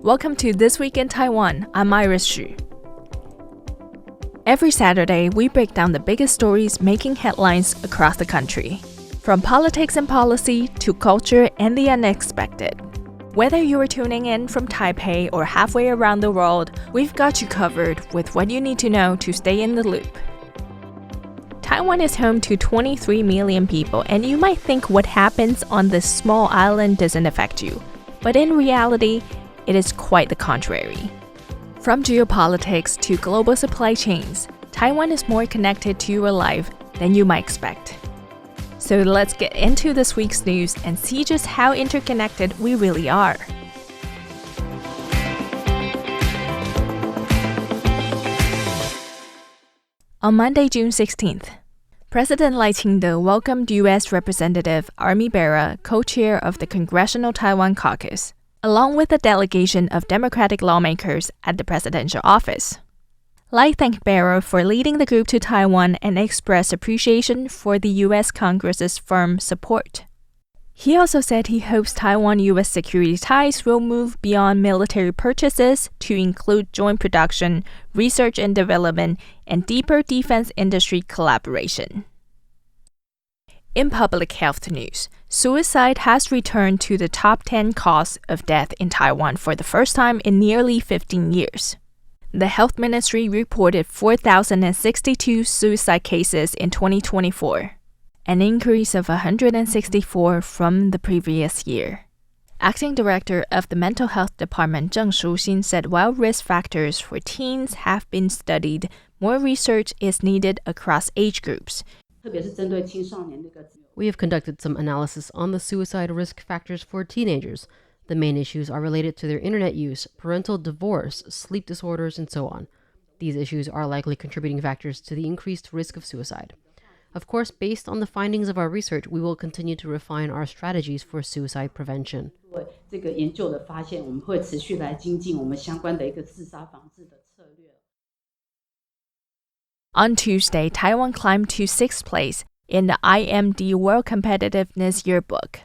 Welcome to This Week in Taiwan. I'm Iris Xu. Every Saturday, we break down the biggest stories making headlines across the country. From politics and policy to culture and the unexpected. Whether you are tuning in from Taipei or halfway around the world, we've got you covered with what you need to know to stay in the loop. Taiwan is home to 23 million people, and you might think what happens on this small island doesn't affect you. But in reality, it is quite the contrary. From geopolitics to global supply chains, Taiwan is more connected to your life than you might expect. So let's get into this week's news and see just how interconnected we really are. On Monday, June 16th, President Lai Ching-te welcomed U.S. Representative Ami Bera, co-chair of the Congressional Taiwan Caucus, along with a delegation of Democratic lawmakers at the presidential office. Lai thanked Bera for leading the group to Taiwan and expressed appreciation for the U.S. Congress's firm support. He also said he hopes Taiwan-U.S. security ties will move beyond military purchases to include joint production, research and development, and deeper defense industry collaboration. In public health news, suicide has returned to the top 10 cause of death in Taiwan for the first time in nearly 15 years. The Health Ministry reported 4,062 suicide cases in 2024, an increase of 164 from the previous year. Acting Director of the Mental Health Department Zheng Shuxin said while risk factors for teens have been studied, more research is needed across age groups. We have conducted some analysis on the suicide risk factors for teenagers. The main issues are related to their internet use, parental divorce, sleep disorders, and so on. These issues are likely contributing factors to the increased risk of suicide. Of course, based on the findings of our research, we will continue to refine our strategies for suicide prevention. On Tuesday, Taiwan climbed to 6th place in the IMD World Competitiveness yearbook,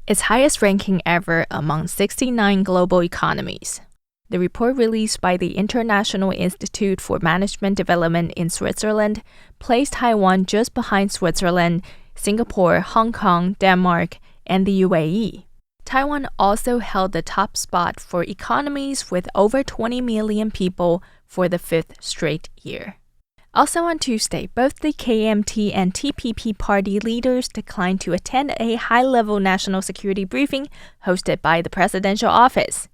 its highest ranking ever among 69 global economies. The report released by the International Institute for Management Development in Switzerland placed Taiwan just behind Switzerland, Singapore, Hong Kong, Denmark, and the UAE. Taiwan also held the top spot for economies with over 20 million people for the 5th straight year. Also on Tuesday, both the KMT and TPP party leaders declined to attend a high-level national security briefing hosted by the presidential office.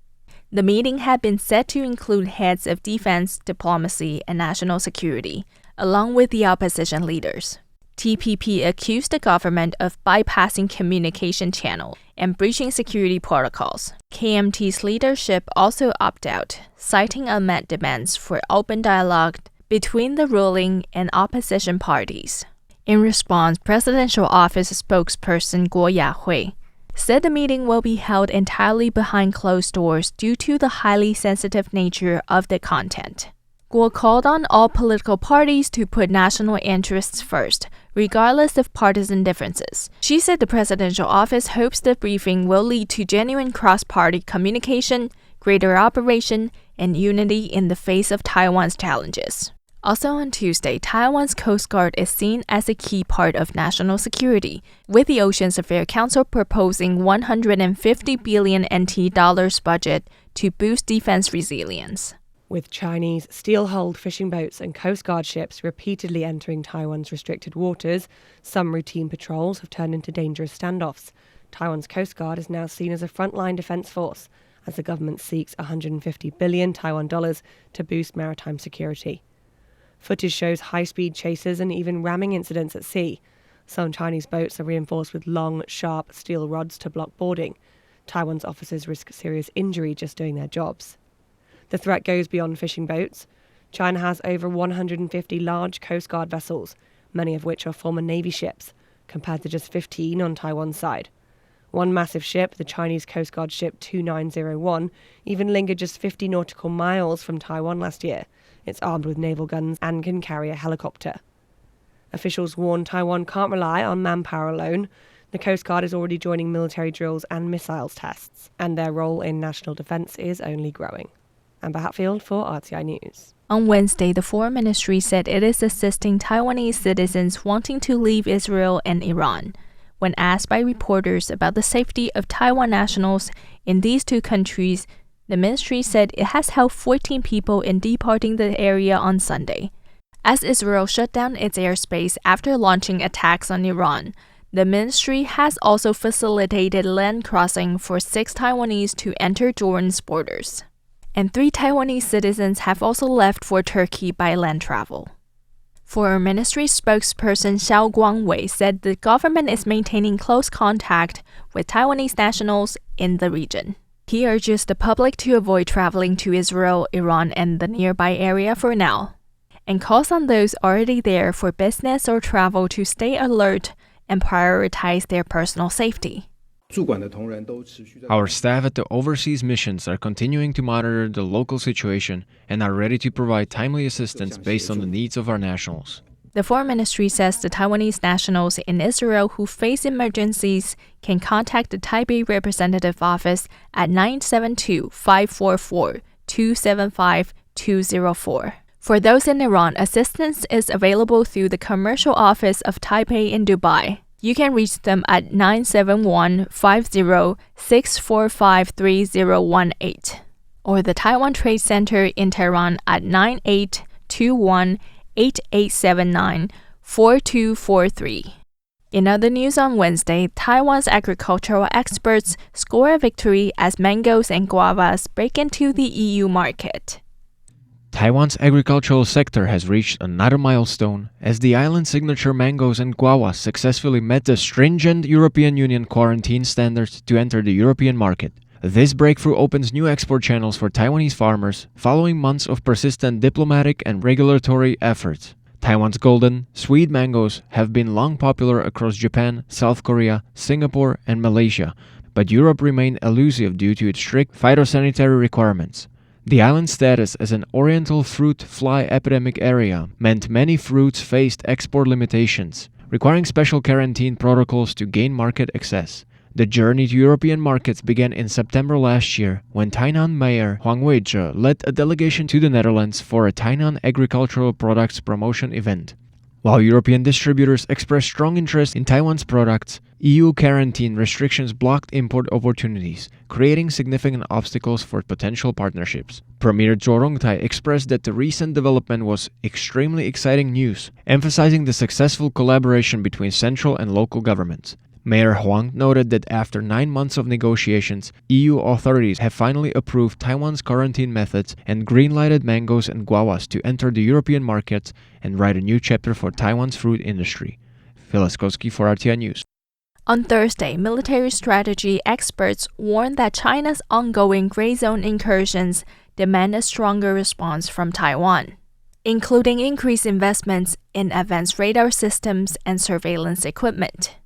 The meeting had been set to include heads of defense, diplomacy, and national security, along with the opposition leaders. TPP accused the government of bypassing communication channels and breaching security protocols. KMT's leadership also opted out, citing unmet demands for open dialogue between the ruling and opposition parties. In response, Presidential Office spokesperson Guo Yahui said the meeting will be held entirely behind closed doors due to the highly sensitive nature of the content. Guo called on all political parties to put national interests first, regardless of partisan differences. She said the Presidential Office hopes the briefing will lead to genuine cross-party communication, greater operation, and unity in the face of Taiwan's challenges. Also on Tuesday, Taiwan's Coast Guard is seen as a key part of national security, with the Oceans Affairs Council proposing 150 billion NT dollars budget to boost defense resilience. With Chinese steel-hulled fishing boats and Coast Guard ships repeatedly entering Taiwan's restricted waters, some routine patrols have turned into dangerous standoffs. Taiwan's Coast Guard is now seen as a frontline defense force, as the government seeks 150 billion Taiwan dollars to boost maritime security. Footage shows high-speed chases and even ramming incidents at sea. Some Chinese boats are reinforced with long, sharp steel rods to block boarding. Taiwan's officers risk serious injury just doing their jobs. The threat goes beyond fishing boats. China has over 150 large Coast Guard vessels, many of which are former Navy ships, compared to just 15 on Taiwan's side. One massive ship, the Chinese Coast Guard ship 2901, even lingered just 50 nautical miles from Taiwan last year. It's armed with naval guns and can carry a helicopter. Officials warn Taiwan can't rely on manpower alone. The Coast Guard is already joining military drills and missiles tests, and their role in national defence is only growing. Amber Hatfield for RTI News. On Wednesday, the Foreign Ministry said it is assisting Taiwanese citizens wanting to leave Israel and Iran. When asked by reporters about the safety of Taiwan nationals in these two countries, the ministry said it has helped 14 people in departing the area on Sunday. As Israel shut down its airspace after launching attacks on Iran, the ministry has also facilitated land crossing for 6 Taiwanese to enter Jordan's borders. And 3 Taiwanese citizens have also left for Turkey by land travel. Foreign Ministry spokesperson Xiao Guangwei said the government is maintaining close contact with Taiwanese nationals in the region. He urges the public to avoid traveling to Israel, Iran, and the nearby area for now, and calls on those already there for business or travel to stay alert and prioritize their personal safety. Our staff at the overseas missions are continuing to monitor the local situation and are ready to provide timely assistance based on the needs of our nationals. The Foreign Ministry says the Taiwanese nationals in Israel who face emergencies can contact the Taipei Representative Office at 972-544-275-204. For those in Iran, assistance is available through the Commercial Office of Taipei in Dubai. You can reach them at 971-50-645-3018 or the Taiwan Trade Center in Tehran at 9821-8879-4243. In other news on Wednesday, Taiwan's agricultural experts score a victory as mangoes and guavas break into the EU market. Taiwan's agricultural sector has reached another milestone as the island's signature mangoes and guavas successfully met the stringent European Union quarantine standards to enter the European market. This breakthrough opens new export channels for Taiwanese farmers following months of persistent diplomatic and regulatory efforts. Taiwan's golden, sweet mangoes have been long popular across Japan, South Korea, Singapore, and Malaysia, but Europe remained elusive due to its strict phytosanitary requirements. The island's status as an oriental fruit fly epidemic area meant many fruits faced export limitations, requiring special quarantine protocols to gain market access. The journey to European markets began in September last year when Tainan Mayor Huang Weizhe led a delegation to the Netherlands for a Tainan agricultural products promotion event. While European distributors expressed strong interest in Taiwan's products, EU quarantine restrictions blocked import opportunities, creating significant obstacles for potential partnerships. Premier Zhou Rongtai expressed that the recent development was extremely exciting news, emphasizing the successful collaboration between central and local governments. Mayor Huang noted that after 9 months of negotiations, EU authorities have finally approved Taiwan's quarantine methods and green-lighted mangoes and guavas to enter the European markets and write a new chapter for Taiwan's fruit industry. Phyllis Koski for RTI News. On Thursday, military strategy experts warned that China's ongoing gray zone incursions demand a stronger response from Taiwan, including increased investments in advanced radar systems and surveillance equipment.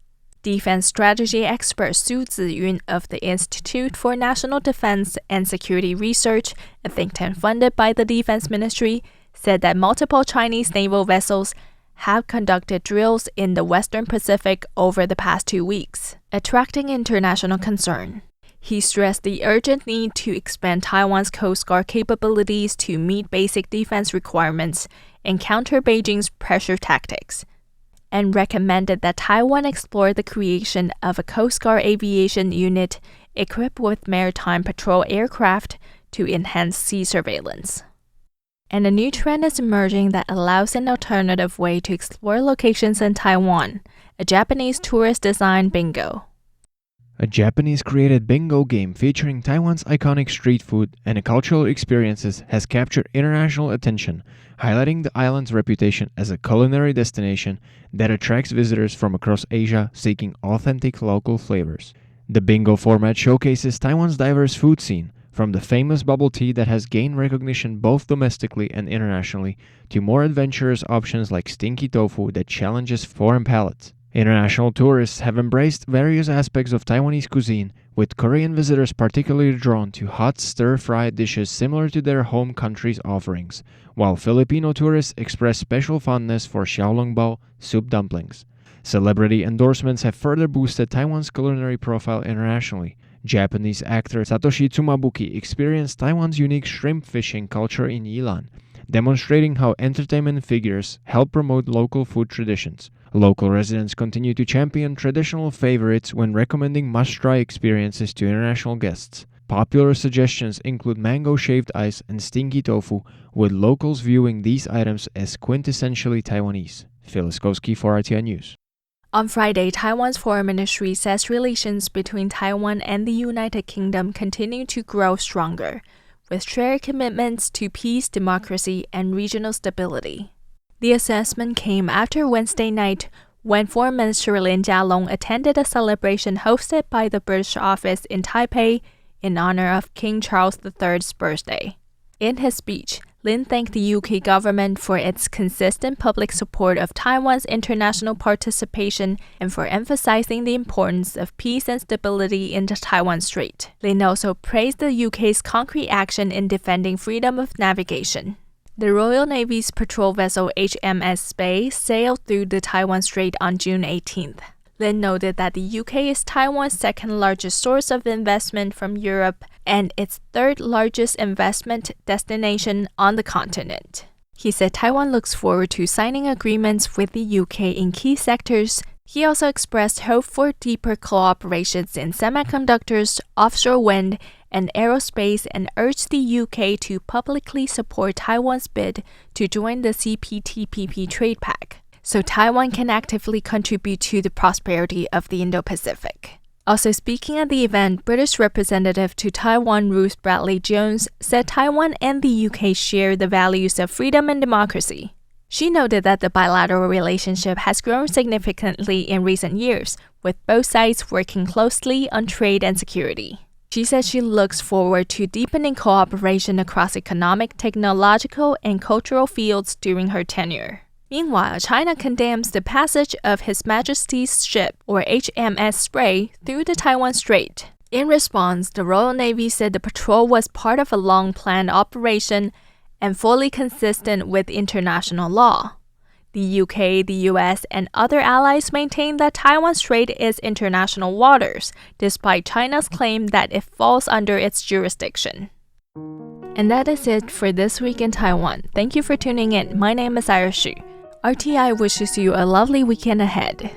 Defense strategy expert Su Ziyun of the Institute for National Defense and Security Research, a think tank funded by the Defense Ministry, said that multiple Chinese naval vessels have conducted drills in the Western Pacific over the past 2 weeks, attracting international concern. He stressed the urgent need to expand Taiwan's Coast Guard capabilities to meet basic defense requirements and counter Beijing's pressure tactics, and recommended that Taiwan explore the creation of a Coast Guard aviation unit equipped with maritime patrol aircraft to enhance sea surveillance. And a new trend is emerging that allows an alternative way to explore locations in Taiwan, a Japanese tourist-designed bingo. A Japanese-created bingo game featuring Taiwan's iconic street food and cultural experiences has captured international attention, highlighting the island's reputation as a culinary destination that attracts visitors from across Asia seeking authentic local flavors. The bingo format showcases Taiwan's diverse food scene, from the famous bubble tea that has gained recognition both domestically and internationally, to more adventurous options like stinky tofu that challenges foreign palates. International tourists have embraced various aspects of Taiwanese cuisine, with Korean visitors particularly drawn to hot stir-fried dishes similar to their home country's offerings, while Filipino tourists express special fondness for xiaolongbao, soup dumplings. Celebrity endorsements have further boosted Taiwan's culinary profile internationally. Japanese actor Satoshi Tsumabuki experienced Taiwan's unique shrimp fishing culture in Yilan, demonstrating how entertainment figures help promote local food traditions. Local residents continue to champion traditional favorites when recommending must-try experiences to international guests. Popular suggestions include mango shaved ice and stinky tofu, with locals viewing these items as quintessentially Taiwanese. Phyllis Koski for RTI News. On Friday, Taiwan's foreign ministry says relations between Taiwan and the United Kingdom continue to grow stronger, with shared commitments to peace, democracy, and regional stability. The assessment came after Wednesday night when Foreign Minister Lin Jialong attended a celebration hosted by the British office in Taipei in honor of King Charles III's birthday. In his speech, Lin thanked the UK government for its consistent public support of Taiwan's international participation and for emphasizing the importance of peace and stability in the Taiwan Strait. Lin also praised the UK's concrete action in defending freedom of navigation. The Royal Navy's patrol vessel HMS Spey sailed through the Taiwan Strait on June 18th. Lin noted that the UK is Taiwan's second-largest source of investment from Europe and its third-largest investment destination on the continent. He said Taiwan looks forward to signing agreements with the UK in key sectors. He also expressed hope for deeper cooperations in semiconductors, offshore wind, and aerospace and urged the UK to publicly support Taiwan's bid to join the CPTPP trade pact, so Taiwan can actively contribute to the prosperity of the Indo-Pacific. Also speaking at the event, British Representative to Taiwan Ruth Bradley Jones said Taiwan and the UK share the values of freedom and democracy. She noted that the bilateral relationship has grown significantly in recent years, with both sides working closely on trade and security. She said she looks forward to deepening cooperation across economic, technological, and cultural fields during her tenure. Meanwhile, China condemns the passage of His Majesty's ship, or HMS Spey, through the Taiwan Strait. In response, the Royal Navy said the patrol was part of a long-planned operation and fully consistent with international law. The UK, the US, and other allies maintain that Taiwan Strait is international waters, despite China's claim that it falls under its jurisdiction. And that is it for This Week in Taiwan. Thank you for tuning in. My name is Ira Xu. RTI wishes you a lovely weekend ahead.